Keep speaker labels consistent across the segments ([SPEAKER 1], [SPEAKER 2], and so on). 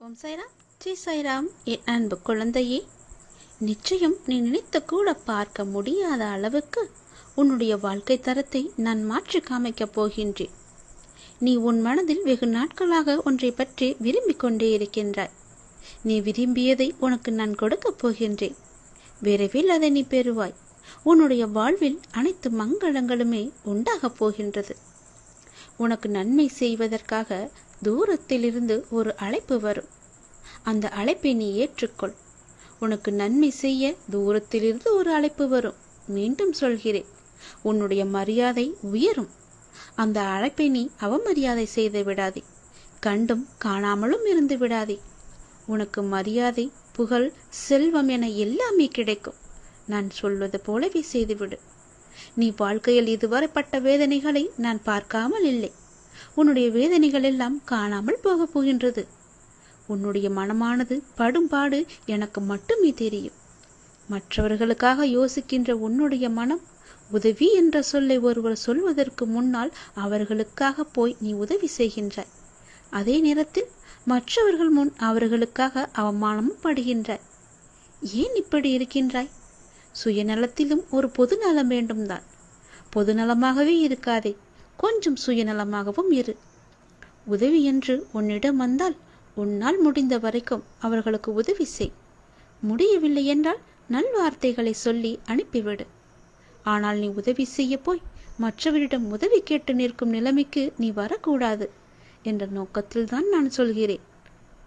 [SPEAKER 1] ஓம் சாய்ராம், ஜெய் சாய்ராம். என் அன்பு குழந்தையே, நிச்சயம் நீ நினைத்து கூட பார்க்க முடியாத அளவுக்கு உன்னுடைய வாழ்க்கை தரத்தை நான் மாற்றி காமிக்கப் போகின்றேன். நீ உன் மனதில் வெகு நாட்களாக ஒன்றை பற்றி விரும்பிக் கொண்டே இருக்கின்றாய். நீ விரும்பியதை உனக்கு நான் கொடுக்கப் போகின்றேன். விரைவில் அதை நீ பெறுவாய். உன்னுடைய வாழ்வில் அனைத்து மங்களங்களுமே உண்டாகப் போகின்றது. உனக்கு நன்மை செய்வதற்காக தூரத்திலிருந்து ஒரு அழைப்பு வரும். அந்த அழைப்பை நீ ஏற்றுக்கொள். உனக்கு நன்மை செய்ய தூரத்திலிருந்து ஒரு அழைப்பு வரும். மீண்டும் சொல்கிறேன், உன்னுடைய மரியாதை உயரும். அந்த அழைப்பை நீ அவமரியாதை செய்து விடாதே. கண்டும் காணாமலும் இருந்து விடாதே. உனக்கு மரியாதை, புகழ், செல்வம் என எல்லாமே கிடைக்கும். நான் சொல்வது போலவே செய்துவிடு. நீ வாழ்க்கையில் இதுவரைப்பட்ட வேதனைகளை நான் பார்க்காமல் இல்லை. உன்னுடைய வேதனைகள் எல்லாம் காணாமல் போகப் போகின்றது. உன்னுடைய மனமானது படும்பாடு எனக்கு மட்டுமே தெரியும். மற்றவர்களுக்காக யோசிக்கின்ற உன்னுடைய மனம் உதவி என்ற சொல்லை ஒருவர் சொல்வதற்கு முன்னால் அவர்களுக்காக போய் நீ உதவி செய்கின்றாய். அதே நேரத்தில் மற்றவர்கள் முன் அவர்களுக்காக அவமானமும் படுகின்றாய். ஏன் இப்படி இருக்கின்றாய்? சுயநலத்திலும் ஒரு பொதுநலம் வேண்டும்தான். பொதுநலமாகவே இருக்காதே, கொஞ்சம் சுயநலமாகவும் இரு. உதவி என்று உன்னிடம் வந்தால் உன்னால் முடிந்த வரைக்கும் அவர்களுக்கு உதவி செய். முடியவில்லை என்றால் நல்வார்த்தைகளை சொல்லி அனுப்பிவிடு. ஆனால் நீ உதவி செய்ய போய் மற்றவரிடம் உதவி கேட்டு நிற்கும் நிலைமைக்கு நீ வரக்கூடாது என்ற நோக்கத்தில் தான் நான் சொல்கிறேன்.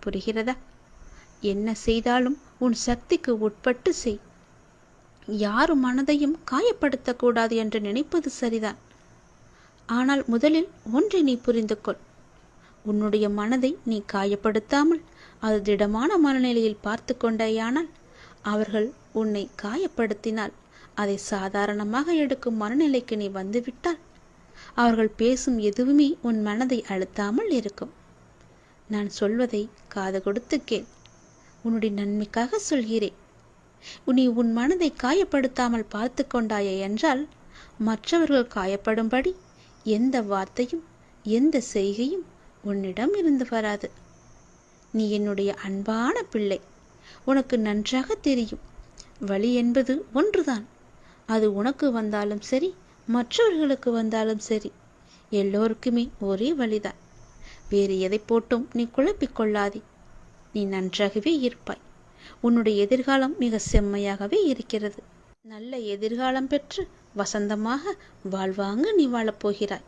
[SPEAKER 1] புரிகிறதா? என்ன செய்தாலும் உன் சக்திக்கு உட்பட்டு செய். யாரும் மனதையும் காயப்படுத்தக்கூடாது என்று நினைப்பது சரிதான். ஆனால் முதலில் ஒன்றை நீ புரிந்து கொள். உன்னுடைய மனதை நீ காயப்படுத்தாமல் அது திடமான மனநிலையில் பார்த்து கொண்டேயானால், அவர்கள் உன்னை காயப்படுத்தினால் அதை சாதாரணமாக எடுக்கும் மனநிலைக்கு நீ வந்துவிட்டால், அவர்கள் பேசும் எதுவுமே உன் மனதை அழுத்தாமல் இருக்கும். நான் சொல்வதை காது கொடுத்து கேள். உன்னுடைய நன்மைக்காக சொல்கிறேன். நீ உன் மனதை காயப்படுத்தாமல் பார்த்து கொண்டாயே என்றால், மற்றவர்கள் காயப்படும்படி எந்த வார்த்தையும் எந்த செய்கையும் உன்னிடம் இருந்து வராது. நீ என்னுடைய அன்பான பிள்ளை. உனக்கு நன்றாக தெரியும், வலி என்பது ஒன்றுதான். அது உனக்கு வந்தாலும் சரி, மற்றவர்களுக்கு வந்தாலும் சரி, எல்லோருக்குமே ஒரே வழிதான். வேறு எதை போட்டும் நீ குழப்பிக் கொள்ளாதே. நீ நன்றாகவே இருப்பாய். உன்னுடைய எதிர்காலம் மிக செம்மையாகவே இருக்கிறது. நல்ல எதிர்காலம் பெற்று வசந்தமாக வாழ்வாங்க நீ வாழப்போகிறாய்.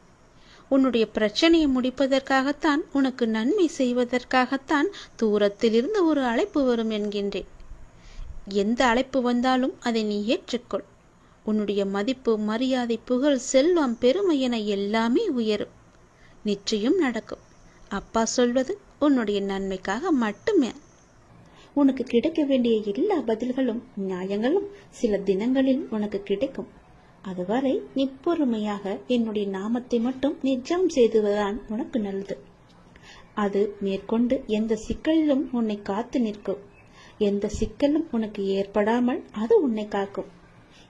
[SPEAKER 1] உன்னுடைய பிரச்சனையை முடிப்பதற்காகத்தான், உனக்கு நன்மை செய்வதற்காகத்தான் தூரத்திலிருந்து ஒரு அழைப்பு வரும் என்கின்றேன். எந்த அழைப்பு வந்தாலும் அதை நீ ஏற்றுக்கொள். உன்னுடைய மதிப்பு, மரியாதை, புகழ், செல்வம், பெருமை என எல்லாமே உயரும். நிச்சயம் நடக்கும். அப்பா சொல்வது உன்னுடைய நன்மைக்காக மட்டுமே. உனக்கு கிடைக்க வேண்டிய எல்லா பதில்களும் நியாயங்களும் சில தினங்களில் உனக்கு கிடைக்கும். அதுவரை நீ பொறுமையாக என்னுடைய நாமத்தை மட்டும் நிஜம் செய்துவதுதான் உனக்கு நல்லது. அது மேற்கொண்டு எந்த சிக்கலிலும் உன்னை காத்து நிற்கும். எந்த சிக்கலும் உனக்கு ஏற்படாமல் அது உன்னை காக்கும்.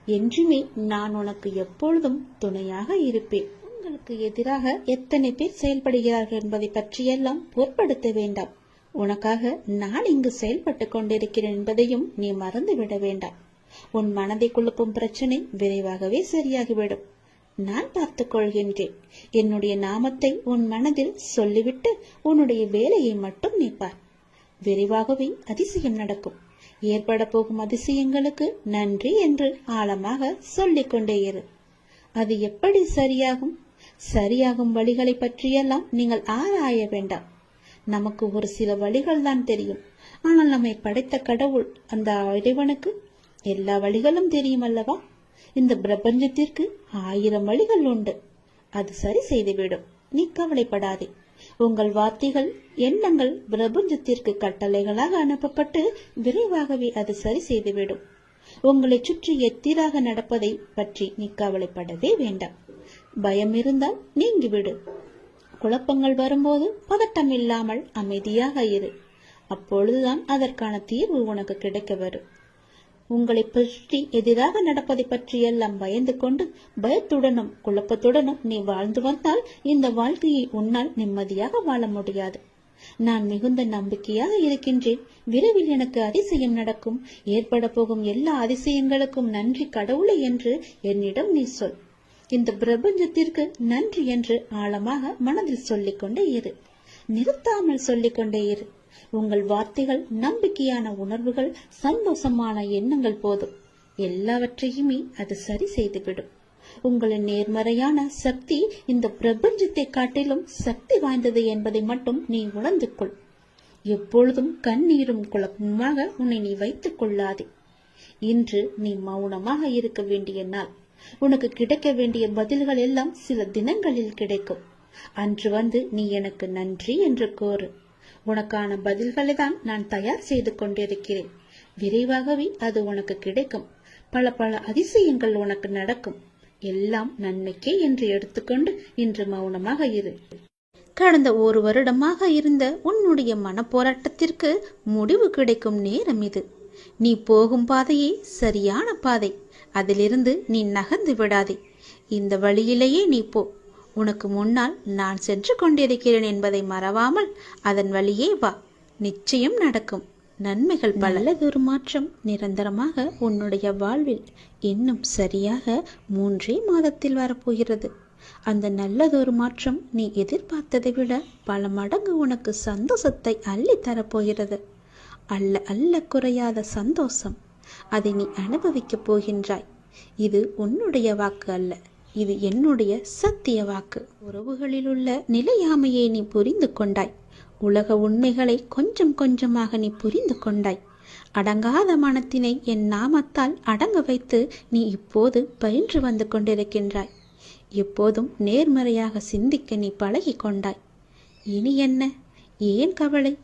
[SPEAKER 1] என்றுமே நான் உனக்கு எப்பொழுதும் துணையாக இருப்பேன். உங்களுக்கு எதிராக எத்தனை பேர் செயல்படுகிறார்கள் என்பதை பற்றியெல்லாம் பொருட்படுத்த வேண்டாம். உனக்காக நான் இங்கு செயல்பட்டு கொண்டிருக்கிறேன் என்பதையும் நீ மறந்துவிட வேண்டாம். உன் மனதை குழப்பும் பிரச்சனை விரைவாகவே சரியாகிவிடும். நான் பார்த்துக் கொள்கின்றேன். என்னுடைய நாமத்தை உன் மனதில் சொல்லிவிட்டு உன்னுடைய வேலையை மட்டும் நீ பார். விரைவாகவே அதிசயம் நடக்கும். ஏற்பட போகும் அதிசயங்களுக்கு நன்றி என்று ஆழமாக சொல்லிக் கொண்டே இரு. அது எப்படி சரியாகும்? சரியாகும் வழிகளை பற்றியெல்லாம் நீங்கள் ஆராய வேண்டாம். நமக்கு ஒரு சில வழிகள் தான் தெரியும். ஆனால் நம்மை படைத்த கடவுள், அந்த இறைவனுக்கு எல்லா வழிகளும் தெரியும் அல்லவா? இந்த பிரபஞ்சத்திற்கு 1000 வழிகள் உண்டு. அது சரி செய்துவிடும். நீ கவலைப்படாதே. உங்கள் வார்த்தைகள், எண்ணங்கள் பிரபஞ்சத்திற்கு கட்டளைகளாக அனுப்பப்பட்டு விரைவாகவே அது சரி செய்துவிடும். உங்களை சுற்றி எத்திராக நடப்பதை பற்றி நீ கவலைப்படவே வேண்டாம். பயம் இருந்தால் நீங்கிவிடு. குழப்பங்கள் வரும்போது பதட்டம் இல்லாமல் அமைதியாக இரு. அப்பொழுதுதான் அதற்கான தீர்வு உனக்கு கிடைக்க வரும். உங்களை பற்றி எதிராக நடப்பதை பற்றியெல்லாம் பயந்து கொண்டு பயத்துடனும் குழப்பத்துடனும் நீ வாழ்ந்து வந்தால் இந்த வாழ்க்கையை உன்னால் நிம்மதியாக வாழ முடியாது. நான் மிகுந்த நம்பிக்கையாக இருக்கின்றேன். விரைவில் எனக்கு அதிசயம் நடக்கும். ஏற்பட போகும் எல்லா அதிசயங்களுக்கும் நன்றி கடவுளை என்று என்னிடம் நீ சொல். இந்த பிரபஞ்சத்திற்கு நன்றி என்று ஆழமாக மனதில் சொல்லிக்கொண்டே இரு. நிறுத்தாமல் சொல்லிக்கொண்டே இரு. உங்கள் வார்த்தைகள், நம்பிக்கையான உணர்வுகள், சந்தோஷமான எண்ணங்கள் போதும். எல்லாவற்றையுமே அது சரி செய்துவிடும். உங்களின் நேர்மறையான சக்தி இந்த பிரபஞ்சத்தை காட்டிலும் சக்தி வாய்ந்தது என்பதை மட்டும் நீ உணர்ந்து கொள். எப்பொழுதும் கண்ணீரும் குழப்பமாக உன்னை நீ வைத்துக் கொள்ளாதே. இன்று நீ மௌனமாக இருக்க வேண்டிய நாள். உனக்கு கிடைக்க வேண்டிய பதில்கள் எல்லாம் சில தினங்களில் கிடைக்கும். அன்று வந்து நீ எனக்கு நன்றி என்று கோரு. உனக்கான பதில்களை தான் நான் தயார் செய்து கொண்டிருக்கிறேன். விரைவாகவே அது உனக்கு கிடைக்கும். பல பல அதிசயங்கள் உனக்கு நடக்கும். எல்லாம் நன்மைக்கே என்று எடுத்துக்கொண்டு இன்று மௌனமாக இரு. கடந்த 1 வருடமாக இருந்த உன்னுடைய மனப்போராட்டத்திற்கு முடிவு கிடைக்கும் நேரம் இது. நீ போகும் பாதையே சரியான பாதை. அதிலிருந்து நீ நகர்ந்து விடாதே. இந்த வழியிலேயே நீ போ. உனக்கு முன்னால் நான் சென்று கொண்டிருக்கிறேன் என்பதை மறவாமல் அதன் வழியே வா. நிச்சயம் நடக்கும். நன்மைகள் நல்லதொரு மாற்றம் நிரந்தரமாக உன்னுடைய வாழ்வில் இன்னும் சரியாக 3 மாதத்தில் வரப்போகிறது. அந்த நல்லதொரு மாற்றம் நீ எதிர்பார்த்ததை விட பல மடங்கு உனக்கு சந்தோஷத்தை அள்ளி தரப்போகிறது. அல்ல அல்ல குறையாத சந்தோஷம். அதை நீ அனுபவிக்கப் போகின்றாய். இது உன்னுடைய வாக்கு அல்ல, இது என்னுடைய சத்திய வாக்கு. உறவுகளில் உள்ள நிலையாமையை நீ புரிந்து கொண்டாய். உலக உண்மைகளை கொஞ்சம் கொஞ்சமாக நீ புரிந்து கொண்டாய். அடங்காத மனத்தினை என் நாமத்தால் அடங்க வைத்து நீ இப்போது பயின்று வந்து கொண்டிருக்கின்றாய். எப்போதும் நேர்மறையாக சிந்திக்க நீ பழகி கொண்டாய். இனி என்ன, ஏன் கவலை?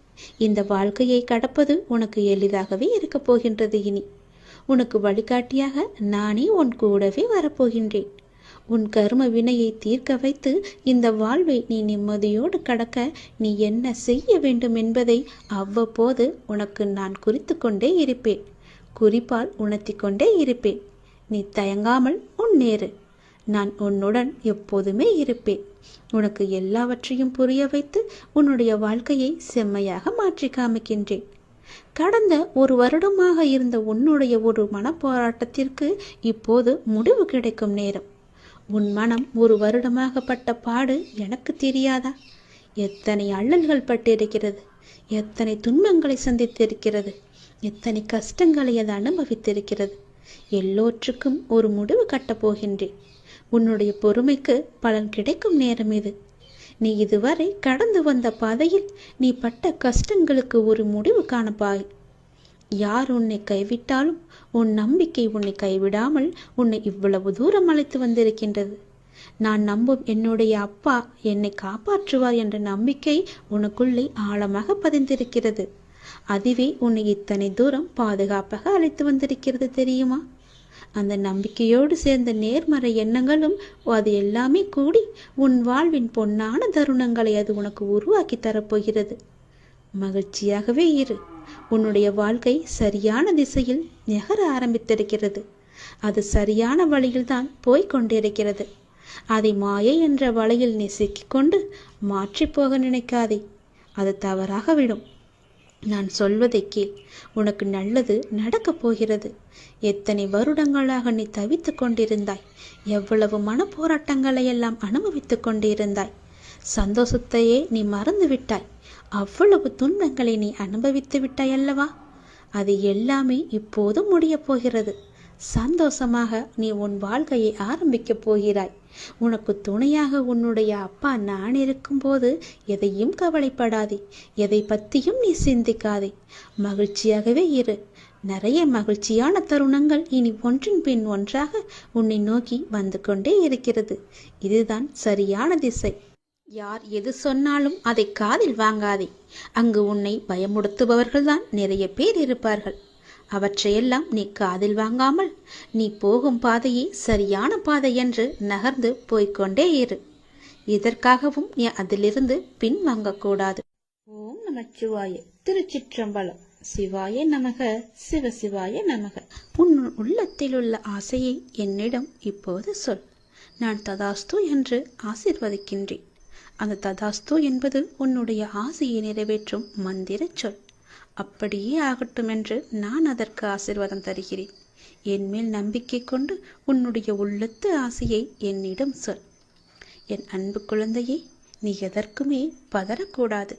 [SPEAKER 1] இந்த வாழ்க்கையை கடப்பது உனக்கு எளிதாகவே இருக்கப் போகின்றது. இனி உனக்கு வழிகாட்டியாக நானே உன் கூடவே வரப்போகின்றேன். உன் கர்ம வினையை தீர்க்க வைத்து இந்த வாழ்வை நீ நிம்மதியோடு கடக்க நீ என்ன செய்ய வேண்டும் என்பதை அவ்வப்போது உனக்கு நான் குறித்து கொண்டே இருப்பேன். குறிப்பால் உணர்த்தி கொண்டே இருப்பேன். நீ தயங்காமல் முன்னேறு. நான் உன்னுடன் எப்போதுமே இருப்பேன். உனக்கு எல்லாவற்றையும் புரிய வைத்து உன்னுடைய வாழ்க்கையை செம்மையாக மாற்றி காமிக்கின்றேன். கடந்த 1 வருடமாக இருந்த உன்னுடைய ஒரு மனப்போராட்டத்திற்கு இப்போது முடிவு கிடைக்கும் நேரம். உன் மனம் 1 வருடமாக பட்ட பாடு எனக்கு தெரியாதா? எத்தனை அல்லல்கள் பட்டிருக்கிறது, எத்தனை துன்பங்களை சந்தித்திருக்கிறது, எத்தனை கஷ்டங்களை அது அனுபவித்திருக்கிறது. எல்லோற்றுக்கும் ஒரு முடிவு கட்டப் போகின்றேன். உன்னுடைய பொறுமைக்கு பலன் கிடைக்கும் நேரம் இது. நீ இதுவரை கடந்து வந்த பாதையில் நீ பட்ட கஷ்டங்களுக்கு ஒரு முடிவு காணப்பாய். யார் உன்னை கைவிட்டாலும் உன் நம்பிக்கை உன்னை கைவிடாமல் உன்னை இவ்வளவு தூரம் அழைத்து வந்திருக்கின்றது. நான் நம்பும் என்னுடைய அப்பா என்னை காப்பாற்றுவார் என்ற நம்பிக்கை உனக்குள்ளே ஆழமாக பதிந்திருக்கிறது. அதுவே உன்னை இத்தனை தூரம் பாதுகாப்பாக அழைத்து வந்திருக்கிறது தெரியுமா? அந்த நம்பிக்கையோடு சேர்ந்த நேர்மறை எண்ணங்களும் அது எல்லாமே கூடி உன் வாழ்வின் பொன்னான தருணங்களை அது உனக்கு உருவாக்கி தரப்போகிறது. மகிழ்ச்சியாகவே இரு. உன்னுடைய வாழ்க்கை சரியான திசையில் நகர ஆரம்பித்திருக்கிறது. அது சரியான வழியில்தான் போய்கொண்டிருக்கிறது. அதை மாயை என்ற வலையில் நீ சிக்கிக்கொண்டு மாற்றி போக நினைக்காதே. அது தவறாக விடும். நான் சொல்வதை கேள். உனக்கு நல்லது நடக்கப் போகிறது. எத்தனை வருடங்களாக நீ தவித்து கொண்டிருந்தாய். எவ்வளவு மனப்போராட்டங்களை எல்லாம் அனுபவித்து கொண்டிருந்தாய். சந்தோஷத்தையே நீ மறந்து விட்டாய். அவ்வளவு துன்பங்களை நீ அனுபவித்து விட்டாய் அல்லவா? அது எல்லாமே இப்போது முடியப் போகிறது. சந்தோஷமாக நீ உன் வாழ்க்கையை ஆரம்பிக்கப் போகிறாய். உனக்கு துணையாக உன்னுடைய அப்பா நான் இருக்கும்போது எதையும் கவலைப்படாதே. எதை பற்றியும் நீ சிந்திக்காதே. மகிழ்ச்சியாகவே இரு. நிறைய மகிழ்ச்சியான தருணங்கள் இனி ஒன்றின் பின் ஒன்றாக உன்னை நோக்கி வந்து கொண்டே இருக்கிறது. இதுதான் சரியான திசை. யார் எது சொன்னாலும் அதை காதில் வாங்காதே. அங்கு உன்னை பயமுடுத்துபவர்கள்தான் நிறைய பேர் இருப்பார்கள். அவற்றையெல்லாம் நீ காதில் வாங்காமல் நீ போகும் பாதையே சரியான பாதை என்று நகர்ந்து போய்கொண்டே இரு. இதற்காகவும் நீ அதிலிருந்து பின் வாங்கக்கூடாது. ஓம் நமச்சிவாய. திருச்சிற்றம்பலம். சிவாய நமக. சிவசிவாய நமக. உன் உள்ளத்தில் உள்ள ஆசையை என்னிடம் இப்போது சொல். நான் ததாஸ்து என்று ஆசீர்வதிக்கின்றேன். அந்த ததாஸ்து என்பது உன்னுடைய ஆசையை நிறைவேற்றும் மந்திர சொல். அப்படியே ஆகட்டும் என்று நான் அதற்கு ஆசீர்வாதம் தருகிறேன். என் மேல் நம்பிக்கை கொண்டு உன்னுடைய உள்ளத்து ஆசையை என்னிடம் சொல். என் அன்பு குழந்தையே, நீ எதற்குமே பதறக்கூடாது.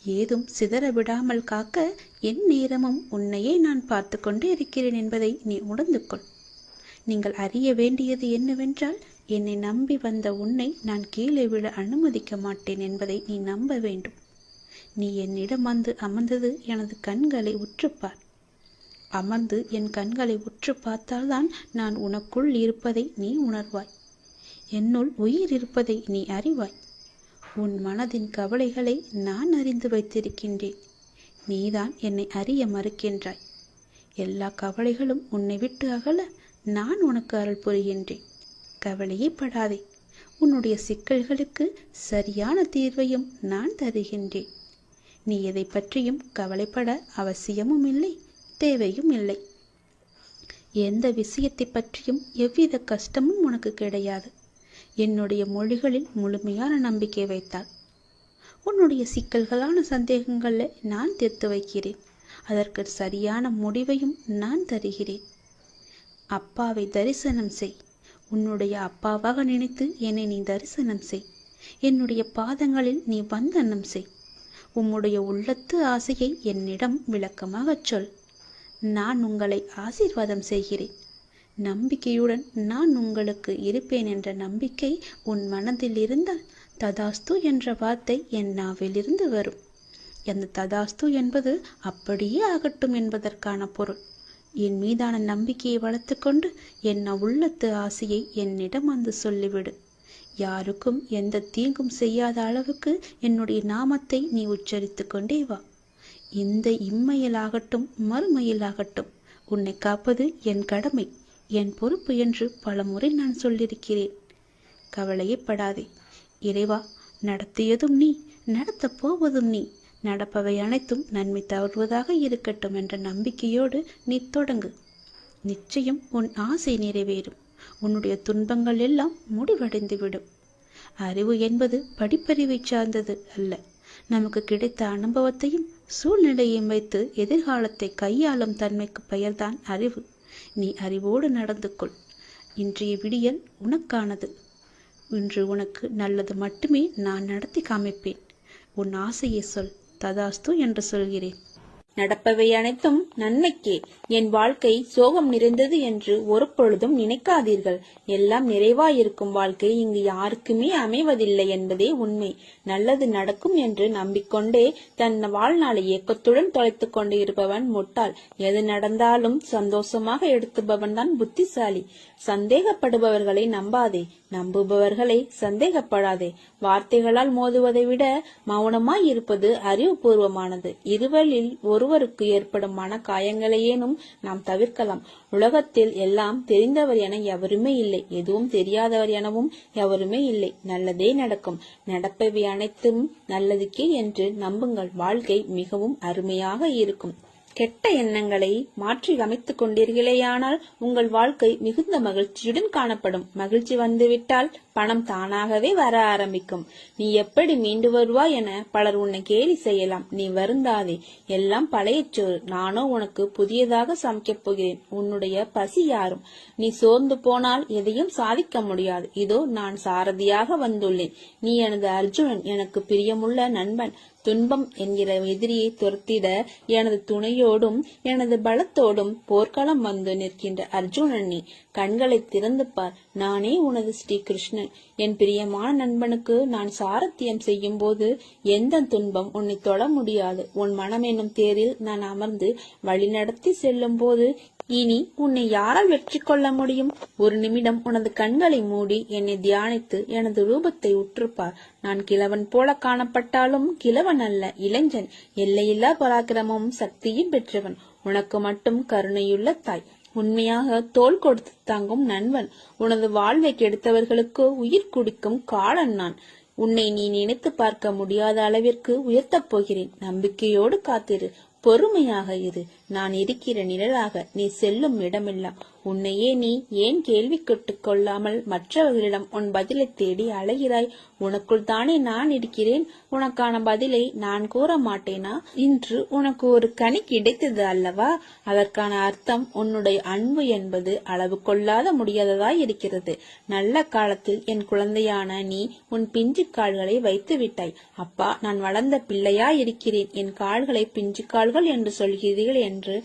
[SPEAKER 1] ஏதும் சிதற விடாமல் காக்க என் நேரமும் உன்னையே நான் பார்த்து கொண்டு இருக்கிறேன் என்பதை நீ உணர்ந்து கொள். நீங்கள் அறிய வேண்டியது என்னவென்றால், என்னை நம்பி வந்த உன்னை நான் கீழே விழ அனுமதிக்க மாட்டேன் என்பதை நீ நம்ப வேண்டும். நீ என்னிடம் வந்து அமர்ந்தது எனது கண்களை உற்றுப்பார். அமர்ந்து என் கண்களை உற்று பார்த்தால்தான் நான் உனக்குள் இருப்பதை நீ உணர்வாய். என்னுள் உயிர் இருப்பதை நீ அறிவாய். உன் மனதின் கவலைகளை நான் அறிந்து வைத்திருக்கின்றேன். நீதான் என்னை அறிய மறுக்கின்றாய். எல்லா கவலைகளும் உன்னை விட்டு அகல நான் உனக்கு அருள் புரிகின்றேன். கவலையே படாதே. உன்னுடைய சிக்கல்களுக்கு சரியான தீர்வையும் நான் தருகின்றேன். நீ எதை பற்றியும் கவலைப்பட அவசியமும் இல்லை, தேவையும் இல்லை. எந்த விஷயத்தை பற்றியும் எவ்வித கஷ்டமும் உனக்கு கிடையாது. என்னுடைய மொழிகளில் முழுமையான நம்பிக்கை வைத்தால் உன்னுடைய சிக்கல்களான சந்தேகங்களை நான் தீர்த்து வைக்கிறேன். அதற்கு சரியான முடிவையும் நான் தருகிறேன். அப்பாவை தரிசனம் செய். உன்னுடைய அப்பாவாக நினைத்து என்னை நீ தரிசனம் செய். என்னுடைய பாதங்களில் நீ வந்தனம் செய். உம்முடைய உள்ளத்து ஆசையை என்னிடம் விளக்கமாகச் சொல். நான் உங்களை ஆசீர்வாதம் செய்கிறேன். நம்பிக்கையுடன் நான் உங்களுக்கு இருப்பேன் என்ற நம்பிக்கை உன் மனதில் இருந்தால் ததாஸ்து என்ற வார்த்தை என் நாவிலிருந்து வரும். அந்த ததாஸ்து என்பது அப்படியே ஆகட்டும் என்பதற்கான பொருள். என் மீதான நம்பிக்கையை வளர்த்து கொண்டு என் உள்ளத்து ஆசையை என்னிடம் வந்து சொல்லிவிடு. யாருக்கும் எந்த தீங்கும் செய்யாத அளவுக்கு என்னுடைய நாமத்தை நீ உச்சரித்து கொண்டே வா. இந்த இம்மையிலாகட்டும் மறுமையிலாகட்டும் உன்னை காப்பது என் கடமை, என் பொறுப்பு என்று பலமுறை நான் சொல்லியிருக்கிறேன். கவலையே படாதே. இறைவா, நடத்தியதும் நீ, நடத்தப் போவதும் நீ. நடப்பவை அனைத்தும் நன்மை தருவதாக இருக்கட்டும் என்ற நம்பிக்கையோடு நீ தொடங்கு. நிச்சயம் உன் ஆசை நிறைவேறும். உன்னுடைய துன்பங்கள் எல்லாம் முடிவடைந்துவிடும். அறிவு என்பது படிப்பறிவை சார்ந்தது அல்ல. நமக்கு கிடைத்த அனுபவத்தையும் சூழ்நிலையையும் வைத்து எதிர்காலத்தை கையாளும் தன்மைக்கு பெயர்தான் அறிவு. நீ அறிவோடு நடந்து கொள். இன்றைய விடியல் உனக்கானது. இன்று உனக்கு நல்லது மட்டுமே நான் நடத்தி காமிப்பேன். உன் ஆசையை சொல். ததாஸ்து என்று சொல்கிறேன்.
[SPEAKER 2] நடப்பவை அனைத்தும் நன்மைக்கே. என் வாழ்க்கை சோகம் நிறைந்தது என்று ஒரு பொழுதும் நினைக்காதீர்கள். எல்லாம் நிறைவாயிருக்கும் வாழ்க்கை இங்கு யாருக்குமே அமைவதில்லை என்பதே உண்மை. நல்லது நடக்கும் என்று நம்பிக்கொண்டே தன் வாழ்நாளை ஏக்கத்துடன் தொலைத்துக் கொண்டு இருப்பவன் முட்டாள். எது நடந்தாலும் சந்தோஷமாக எடுத்துபவன் தான் புத்திசாலி. சந்தேகப்படுபவர்களை நம்பாதே, நம்புபவர்களை சந்தேகப்படாதே. வார்த்தைகளால் மோதுவதை விட மௌனமாய் இருப்பது அறிவுபூர்வமானது. இருவரில் ஒருவருக்கு ஏற்படும் மன காயங்களையேனும் நாம் தவிர்க்கலாம். உலகத்தில் எல்லாம் தெரிந்தவர் என எவருமே இல்லை, எதுவும் தெரியாதவர் எனவும் எவருமே இல்லை. நல்லதே நடக்கும். நடப்பவை அனைத்தும் நல்லதுக்கே என்று நம்புங்கள். வாழ்க்கை மிகவும் அருமையாக இருக்கும். கெட்ட எண்ணங்களை மாற்றி அமைத்துக் கொண்டீர்களேயானால் உங்கள் வாழ்க்கை மிகுந்த மகிழ்ச்சியுடன் காணப்படும். மகிழ்ச்சி வந்துவிட்டால் பணம் தானாகவே வர ஆரம்பிக்கும். நீ எப்படி மீண்டு வருவாய் என பலர் உன்னை கேலி செய்யலாம். நீ வருந்தாதே. எல்லாம் பழைய சோறு. நானோ உனக்கு புதியதாக சமைக்கப் போகிறேன். உன்னுடைய பசி யாரும். நீ சோர்ந்து போனால் எதையும் சாதிக்க முடியாது. இதோ நான் சாரதியாக வந்துள்ளேன். நீ எனது அர்ஜுனன், எனக்கு பிரியமுள்ள நண்பன். துன்பம் என்கிற எதிரியை துரத்திட எனது துணையோடும் எனது பலத்தோடும் போர்க்களம் வந்து நிற்கின்ற அர்ஜுனன் நீ. கண்களை திறந்து பார். நானே உனது ஸ்ரீகிருஷ்ணன். என் பிரியமான நண்பனுக்கு நான் சாரத்தியம் செய்யும் போது எந்த துன்பம் உன்னை தொட முடியாது. உன் மனம் என்னும் தேரில் நான் அமர்ந்து வழிநடத்தி செல்லும் போது இனி உன்னை யாரால் வெற்றி கொள்ள முடியும்? ஒரு நிமிடம் உனது கண்களை மூடி என்னை தியானித்து எனது ரூபத்தை உற்றுப்பார். நான் கிழவன் போல காணப்பட்டாலும் கிழவன் அல்ல, இளைஞன். எல்லையில்லா பராக்கிரமும் சக்தியும் பெற்றவன். உனக்கு மட்டும் கருணையுள்ள தாய். உண்மையாக தோள் கொடுத்து தாங்கும் நண்பன். உனது வாழ்வை கெடுத்தவர்களுக்கு உயிர் குடிக்கும் காலன் நான். உன்னை நீ நினைத்து பார்க்க முடியாத அளவிற்கு உயர்த்தப் போகிறேன். நம்பிக்கையோடு காத்திரு. பொறுமையாக இரு. நான் இருக்கிற நிழலாக நீ செல்லும் இடமெல்லாம் உன்னையே நீ ஏன் கேள்வி கேட்டுக் கொள்ளாமல் மற்றவர்களிடம் உன் பதிலை தேடி அலைகிறாய்? உனக்குள் தானே நான் இருக்கிறேன். உனக்கான பதிலை நான் கூற மாட்டேனா? இன்று உனக்கு ஒரு கனி கிடைத்தது அல்லவா? அதற்கான அர்த்தம் உன்னுடைய அன்பு என்பது அளவு கொள்ளாத முடியாததாய் இருக்கிறது. நல்ல காலத்தில் என் குழந்தையான நீ உன் பிஞ்சு கால்களை வைத்து விட்டாய். அப்பா, நான் வளர்ந்த பிள்ளையாய் இருக்கிறேன், என் கால்களை பிஞ்சு கால்கள் என்று சொல்கிறீர்கள் என்று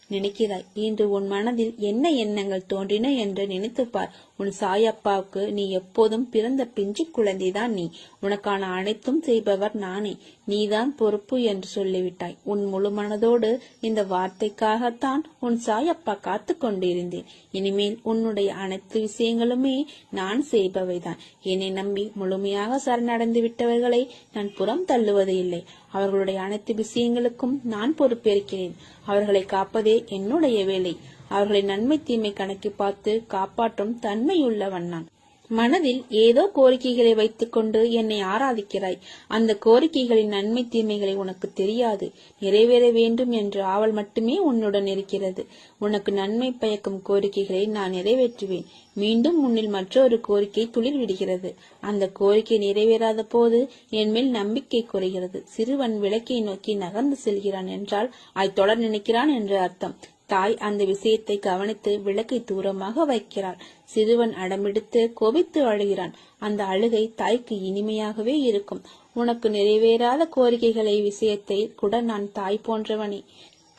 [SPEAKER 2] நினைக்கிறாய். இன்று உன் மனதில் என்ன எண்ணங்கள் தோன்றின என்று நினைத்துப்பார். உன் சாயப்பாவுக்கு நீ எப்போதும் பிறந்த பிஞ்சு குழந்தைதான். நீ உனக்கான அனைத்தும் செய்பவர் நானே, நீதான் பொறுப்பு என்று சொல்லிவிட்டாய். உன் முழு மனதோடு இந்த வார்த்தைக்காகத்தான் உன் சாயப்பா காத்து கொண்டிருந்தேன். இனிமேல் உன்னுடைய அனைத்து விஷயங்களுமே நான் செய்பவைதான். என்னை நம்பி முழுமையாக சரணடைந்து விட்டவர்களை நான் புறம் தள்ளுவது இல்லை. அவர்களுடைய அனைத்து விஷயங்களுக்கும் நான் பொறுப்பேற்கிறேன். அவர்களை காப்பதே என்னுடைய வேலை. அவர்களை நன்மை தீமை கணக்கி பார்த்து காப்பாற்றும் தன்மையுள்ளவன் நான். மனதில் ஏதோ கோரிக்கைகளை வைத்துக் கொண்டு என்னை ஆராதிக்கிறாய். அந்த கோரிக்கைகளின் நன்மை தீமைகளை உனக்கு தெரியாது. நிறைவேற வேண்டும் என்ற ஆவல் மட்டுமே உன்னுடன் இருக்கிறது. உனக்கு நன்மை பயக்கும் கோரிக்கைகளை நான் நிறைவேற்றுவேன். மீண்டும் முன்னில் மற்றொரு கோரிக்கை துளிர் விடுகிறது. அந்த கோரிக்கை நிறைவேறாத போது என் மேல் நம்பிக்கை குறைகிறது. சிறுவன் விளக்கை நோக்கி நகர்ந்து செல்கிறான் என்றால் அதை தொடர் நினைக்கிறான் என்று அர்த்தம். தாய் அந்த விஷயத்தை கவனித்து விளக்கை தூரமாக வைக்கிறாள். சிறுவன் அடமெடுத்து கோபித்து அழுகிறான். அந்த அழுகை தாய்க்கு இனிமையாகவே இருக்கும். உனக்கு நிறைவேறாத கோரிக்கைகளை விஷயத்தை கூட நான் தாய் போன்றவனே.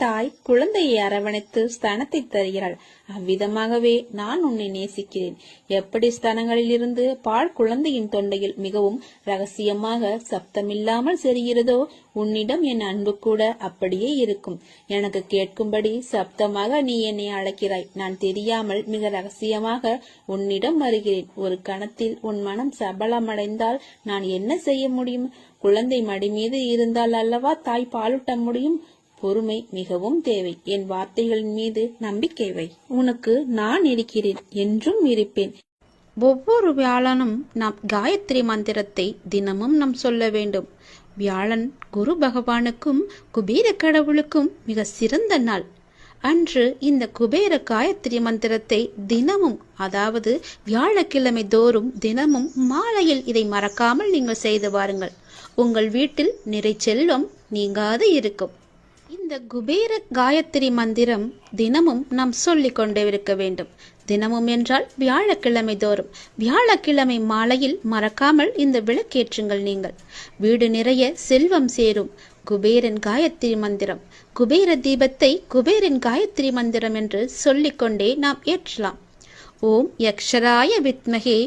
[SPEAKER 2] தாய் குழந்தையை அரவணைத்து ஸ்தானத்தை தருகிறாள். அவ்விதமாகவே நான் உன்னை நேசிக்கிறேன். எப்படி ஸ்தானங்களில் இருந்து பால் குழந்தையின் தொண்டையில் மிகவும் ரகசியமாக சப்தமில்லாமல் செல்கிறதோ, உன்னிடம் என் அன்பு கூட அப்படியே இருக்கும். எனக்கு கேட்கும்படி சப்தமாக நீ என்னை அழைக்கிறாய். நான் தெரியாமல் மிக ரகசியமாக உன்னிடம் வருகிறேன். ஒரு கணத்தில் உன் மனம் சபலமடைந்தால் நான் என்ன செய்ய முடியும்? குழந்தை மடி மீது இருந்தால் அல்லவா தாய் பாலூட்ட முடியும். பொறுமை மிகவும் தேவை. என் வார்த்தைகளின் மீது நம்பிக்கை வை. உனக்கு நான் இருக்கிறேன், என்றும் இருப்பேன்.
[SPEAKER 1] ஒவ்வொரு வியாழனும் நாம் காயத்ரி மந்திரத்தை தினமும் நாம் சொல்ல வேண்டும். வியாழன் குரு பகவானுக்கும் குபேர கடவுளுக்கும் மிக சிறந்த நாள். அன்று இந்த குபேர காயத்ரி மந்திரத்தை தினமும், அதாவது வியாழக்கிழமை தோறும் தினமும் மாலையில் இதை மறக்காமல் நீங்கள் செய்து வாருங்கள். உங்கள் வீட்டில் நிறை செல்வம் நீங்காது இருக்கும். இந்த குபேர காயத்ரி மந்திரம் தினமும் நாம் சொல்லிக் கொண்டே இருக்க வேண்டும். தினமும் என்றால் வியாழக்கிழமை தோறும். வியாழக்கிழமை மாலையில் மறக்காமல் இந்த விளக்கேற்றுங்கள். நீங்கள் வீடு நிறைய செல்வம் சேரும். குபேரன் காயத்ரி மந்திரம், குபேர தீபத்தை குபேரன் காயத்ரி மந்திரம் என்று சொல்லிக்கொண்டே நாம் ஏற்றலாம். ஓம் யக்ஷராய வித்மகே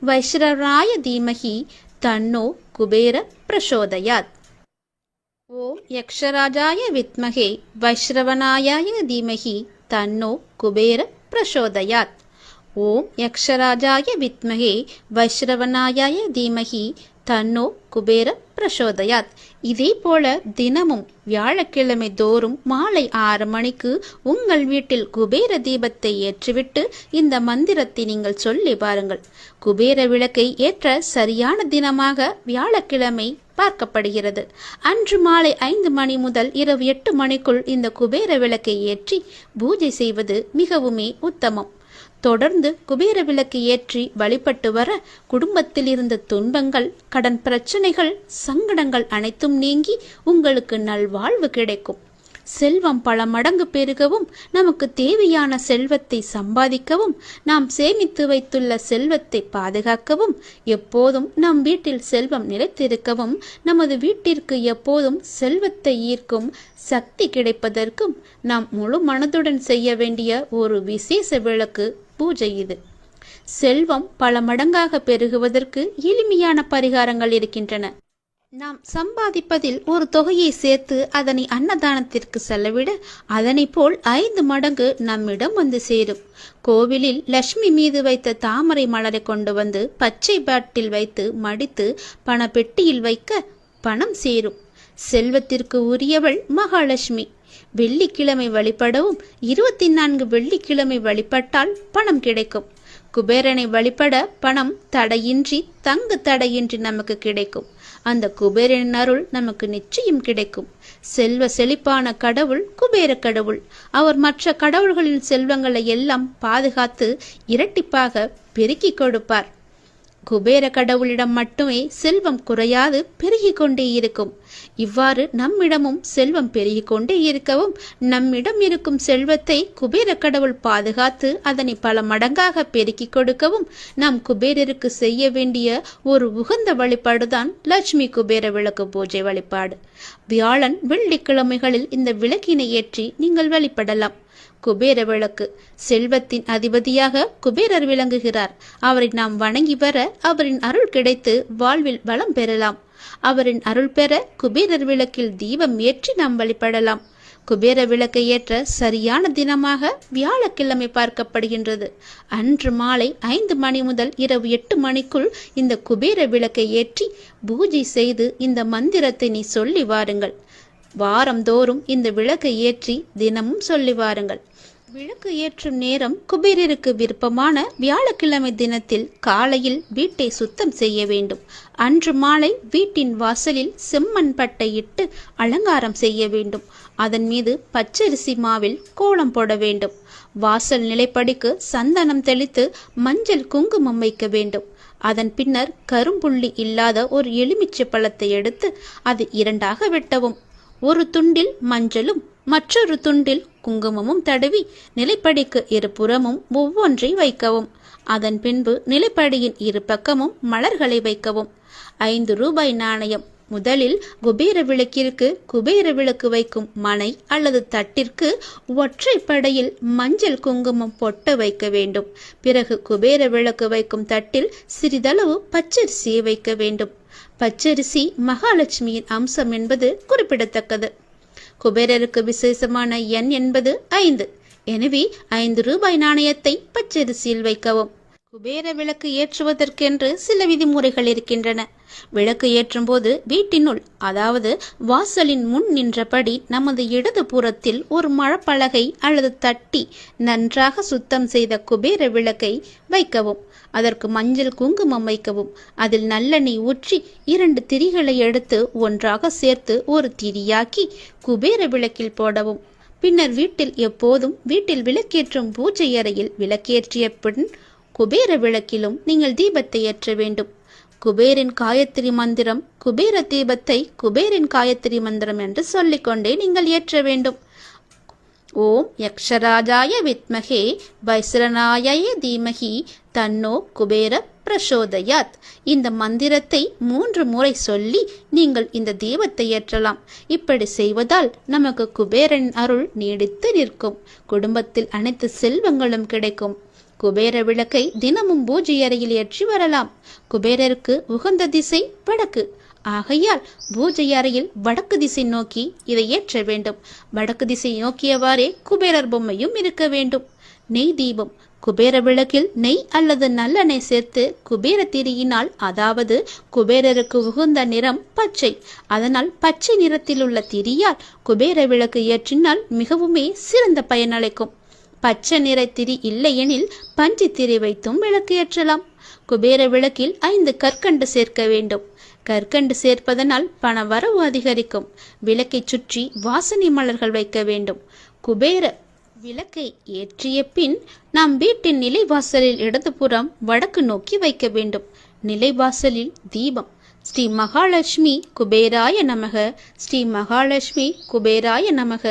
[SPEAKER 1] வைஷ்ரவனாய தீமகி தன்னோ குபேர பிரசோதயாத். ஓம் யக்ஷராஜாய வித்மகே வைஷ்ரவனாய தீமகி தன்னோ குபேர பிரசோதயாத். ஓம் யக்ஷராஜாய வித்மகே வைஷ்ரவனாய தீமகி தன்னோ குபேர பிரசோதயாத். இதே போல தினமும் வியாழக்கிழமை தோறும் மாலை 6 மணிக்கு உங்கள் வீட்டில் குபேர தீபத்தை ஏற்றிவிட்டு இந்த மந்திரத்தை நீங்கள் சொல்லி பாருங்கள். குபேர விளக்கை ஏற்ற சரியான தினமாக வியாழக்கிழமை பார்க்கப்படுகிறது. அன்று மாலை 5 மணி முதல் இரவு 8 மணிக்குள் இந்த குபேர விளக்கை ஏற்றி பூஜை செய்வது மிகவுமே உத்தமம். தொடர்ந்து குபேர விளக்கு ஏற்றி வழிபட்டு வர குடும்பத்தில் இருந்த துன்பங்கள், கடன் பிரச்சனைகள், சங்கடங்கள் அனைத்தும் நீங்கி உங்களுக்கு நல்வாழ்வு கிடைக்கும். செல்வம் பல மடங்கு பெருகவும், நமக்கு தேவையான செல்வத்தை சம்பாதிக்கவும், நாம் சேமித்து வைத்துள்ள செல்வத்தை பாதுகாக்கவும், எப்போதும் நம் வீட்டில் செல்வம் நிலைத்திருக்கவும், நமது வீட்டிற்கு எப்போதும் செல்வத்தை ஈர்க்கும் சக்தி கிடைப்பதற்கும் நாம் முழு மனதுடன் செய்ய வேண்டிய ஒரு விசேஷ விளக்கு பூஜை இது. செல்வம் பல மடங்காக பெருகுவதற்கு எளிமையான பரிகாரங்கள் இருக்கின்றன. நாம் சம்பாதிப்பதில் ஒரு தொகையை சேர்த்து அதனை அன்னதானத்திற்கு செலவிட அதனை போல் 5 மடங்கு நம்மிடம் வந்து சேரும். கோவிலில் லட்சுமி மீது வைத்த தாமரை மலரை கொண்டு வந்து பச்சை பாட்டில் வைத்து மடித்து பண பெட்டியில் வைக்க பணம் சேரும். செல்வத்திற்கு உரியவள் மகாலட்சுமி. வெள்ளிக்கிழமை வழிபடவும் 24 வெள்ளிக்கிழமை வழிபட்டால் பணம் கிடைக்கும். குபேரனை வழிபட பணம் தடையின்றி, தங்கு தடையின்றி நமக்கு கிடைக்கும். அந்த குபேரனின் அருள் நமக்கு நிச்சயம் கிடைக்கும். செல்வ செழிப்பான கடவுள் குபேர கடவுள். அவர் மற்ற கடவுள்களின் செல்வங்களை எல்லாம் பாதுகாத்து இரட்டிப்பாக பெருக்கிக் கொடுப்பார். குபேர கடவுளிடம் மட்டுமே செல்வம் குறையாது பெருகிக் கொண்டே இருக்கும். இவ்வாறு நம்மிடமும் செல்வம் பெருகிக் கொண்டே இருக்கவும், நம்மிடம் இருக்கும் செல்வத்தை குபேர கடவுள் பாதுகாத்து அதனை பல மடங்காக பெருக்கிக் கொடுக்கவும் நாம் குபேரருக்கு செய்ய வேண்டிய ஒரு உகந்த வழிபாடுதான் லட்சுமி குபேர விளக்கு பூஜை வழிபாடு. வியாழன் வெள்ளிக்கிழமைகளில் இந்த விளக்கினை ஏற்றி நீங்கள் வழிபடலாம். குபேர விளக்கு செல்வத்தின் அதிபதியாக குபேரர் விளங்குகிறார். அவரை நாம் வணங்கி வர அவரின் அருள் கிடைத்து வாழ்வில் வளம் பெறலாம். அவரின் அருள் பெற குபேரர் விளக்கில் தீபம் ஏற்றி நாம் வழிபடலாம். குபேர விளக்கை ஏற்ற சரியான தினமாக வியாழக்கிழமை பார்க்கப்படுகின்றது. அன்று மாலை 5 மணி முதல் இரவு 8 மணிக்குள் இந்த குபேர விளக்கை ஏற்றி பூஜை செய்து இந்த மந்திரத்தை நீ சொல்லி வாருங்கள். வாரந்தோறும் இந்த விளக்கை ஏற்றி தினமும் சொல்லி வாருங்கள். விளக்கு ஏற்றும் நேரம் குபேரருக்கு விருப்பமான வியாழக்கிழமை தினத்தில் காலையில் வீட்டை சுத்தம் செய்ய வேண்டும். அன்று மாலை வீட்டின் வாசலில் செம்மண் பட்டை இட்டு அலங்காரம் செய்ய வேண்டும். அதன் மீது பச்சரிசி மாவில் கோலம் போட வேண்டும். வாசல் நிலைப்படிக்கு சந்தனம் தெளித்து மஞ்சள் குங்குமம் வைக்க வேண்டும். அதன் பின்னர் கரும்புள்ளி இல்லாத ஒரு எலுமிச்சை பழத்தை எடுத்து அது 2ஆக வெட்டவும். ஒரு துண்டில் மஞ்சளும் மற்றொரு துண்டில் குங்குமமும் தடவி நிலைப்படிக்கு இருபுறமும் ஒவ்வொன்றை வைக்கவும். அதன் பின்பு நிலைப்படியின் இரு பக்கமும் மலர்களை வைக்கவும். 5 ரூபாய் நாணயம். முதலில் குபேர விளக்கிற்கு குபேர விளக்கு வைக்கும் மனை அல்லது தட்டிற்கு ஒற்றைப்படையில் மஞ்சள் குங்குமம் பொட்டு வைக்க வேண்டும். பிறகு குபேர விளக்கு வைக்கும் தட்டில் சிறிதளவு பச்சரிசியை வைக்க வேண்டும். பச்சரிசி மகாலட்சுமியின் அம்சம் என்பது குறிப்பிடத்தக்கது. குபேரருக்கு விசேஷமான எண் என்பது 5. எனவே 5 ரூபாய் நாணயத்தை பச்சரிசியில் வைக்கவும். குபேர விளக்கு ஏற்றுவதற்கென்று சில விதிமுறைகள் இருக்கின்றன. விளக்கு ஏற்றும் போது வீட்டினுள், அதாவது வாசலின் முன் நின்றபடி நமது இடது புறத்தில் ஒரு மரப்பலகை அல்லது தட்டி நன்றாக சுத்தம் செய்த குபேர விளக்கை வைக்கவும். அதற்கு மஞ்சள் குங்குமம் வைக்கவும். அதில் நல்லெண்ணெய் ஊற்றி 2 திரிகளை எடுத்து ஒன்றாக சேர்த்து ஒரு திரியாக்கி குபேர விளக்கில் போடவும். பின்னர் வீட்டில் விளக்கேற்றும் பூஜை அறையில் விளக்கேற்றிய பின் குபேர விளக்கிலும் நீங்கள் தீபத்தை ஏற்ற வேண்டும். குபேரின் காயத்ரி மந்திரம், குபேர தீபத்தை குபேரின் காயத்ரி மந்திரம் என்று சொல்லிக்கொண்டே நீங்கள் ஏற்ற வேண்டும். ஓம் யக்ஷராஜாய வித்மகே வைஸ்ரநாய தீமகி தன்னோ குபேர பிரசோதயாத். இந்த மந்திரத்தை 3 முறை சொல்லி நீங்கள் இந்த தீபத்தை ஏற்றலாம். இப்படி செய்வதால் நமக்கு குபேரன் அருள் நீடித்து நிற்கும். குடும்பத்தில் அனைத்து செல்வங்களும் கிடைக்கும். குபேர விளக்கை தினமும் பூஜை அறையில் ஏற்றி வரலாம். குபேரருக்கு உகந்த திசை வடக்கு. ஆகையால் பூஜை அறையில் வடக்கு திசை நோக்கி இதை ஏற்ற வேண்டும். வடக்கு திசை நோக்கியவாறே குபேரர் பொம்மையும் இருக்க வேண்டும். நெய் தீபம். குபேர விளக்கில் நெய் அல்லது நல்லெண்ணெய் சேர்த்து குபேர திரியினால், அதாவது குபேரருக்கு உகந்த நிறம் பச்சை, அதனால் பச்சை நிறத்தில் உள்ள திரியால் குபேர விளக்கு ஏற்றினால் மிகவுமே சிறந்த பயனளிக்கும். பச்சை நிற திரி இல்லையெனில் பஞ்சு திரி வைத்தும் விளக்கு ஏற்றலாம். குபேர விளக்கில் 5 கற்கண்டு சேர்க்க வேண்டும். கற்கண்டு சேர்ப்பதனால் பண வரவு அதிகரிக்கும். விளக்கை சுற்றி வாசனை மலர்கள் வைக்க வேண்டும். குபேர விளக்கை ஏற்றிய பின் நாம் வீட்டின் நிலைவாசலில் இடதுபுறம் வடக்கு நோக்கி வைக்க வேண்டும். நிலைவாசலில் தீபம். ஸ்ரீ மகாலட்சுமி குபேராய நமக, ஸ்ரீ மகாலட்சுமி குபேராய நமக,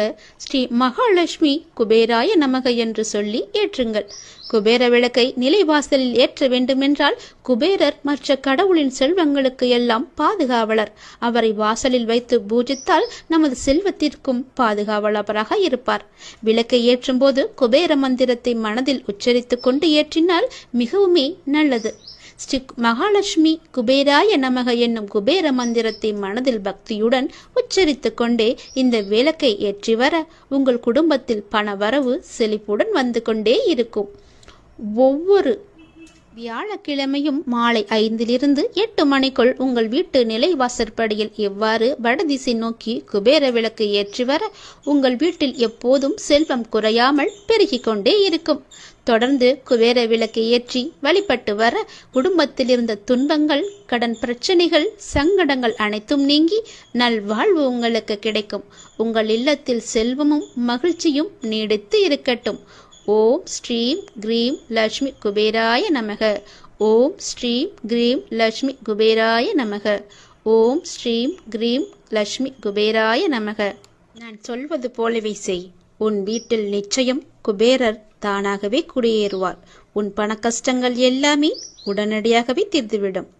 [SPEAKER 1] ஸ்ரீ மகாலட்சுமி குபேராய நமக என்று சொல்லி ஏற்றுங்கள். குபேர விளக்கை நிலைவாசலில் ஏற்ற வேண்டுமென்றால் குபேரர் மற்ற கடவுளின் செல்வங்களுக்கு எல்லாம் பாதுகாவலர். அவரை வாசலில் வைத்து பூஜித்தால் நமது செல்வத்திற்கும் பாதுகாவலராக இருப்பார். விளக்கை ஏற்றும் போது குபேர மந்திரத்தை மனதில் உச்சரித்து கொண்டு ஏற்றினால் மிகவுமே நல்லது. ஸ்ரீ மகாலட்சுமி குபேராய நமக என்னும் குபேர மந்திரத்தை மனதில் பக்தியுடன் உச்சரித்து கொண்டே இந்த விளக்கை ஏற்றி வர உங்கள் குடும்பத்தில் பண வரவு செழிப்புடன் வந்து கொண்டே இருக்கும். ஒவ்வொரு வியாழக்கிழமையும் மாலை 5 to 8 மணிக்குள் உங்கள் வீட்டு நிலைவாசற்படியில் எவ்வாறு வடதிசை நோக்கி குபேர விளக்கு ஏற்றி வர உங்கள் வீட்டில் எப்போதும் செல்வம் குறையாமல் பெருகிக் கொண்டே இருக்கும். தொடர்ந்து குபேர விளக்கு ஏற்றி வழிபட்டு வர குடும்பத்தில் இருந்த துன்பங்கள், கடன் பிரச்சனைகள், சங்கடங்கள் அனைத்தும் நீங்கி நல்வாழ்வு உங்களுக்கு கிடைக்கும். உங்கள் இல்லத்தில் செல்வமும் மகிழ்ச்சியும் நீடித்து இருக்கட்டும். ஓம் ஸ்ரீம் கிரீம் லட்சுமி குபேராய நமக. ஓம் ஸ்ரீம் கிரீம் லட்சுமி குபேராய நமக. ஓம் ஸ்ரீம் கிரீம் லட்சுமி குபேராய நமக. நான் சொல்வது போலவே செய். உன் வீட்டில் நிச்சயம் குபேரர் தானாகவே குடியேறுவார். உன் பண கஷ்டங்கள் எல்லாமே உடனடியாகவே தீர்ந்துவிடும்.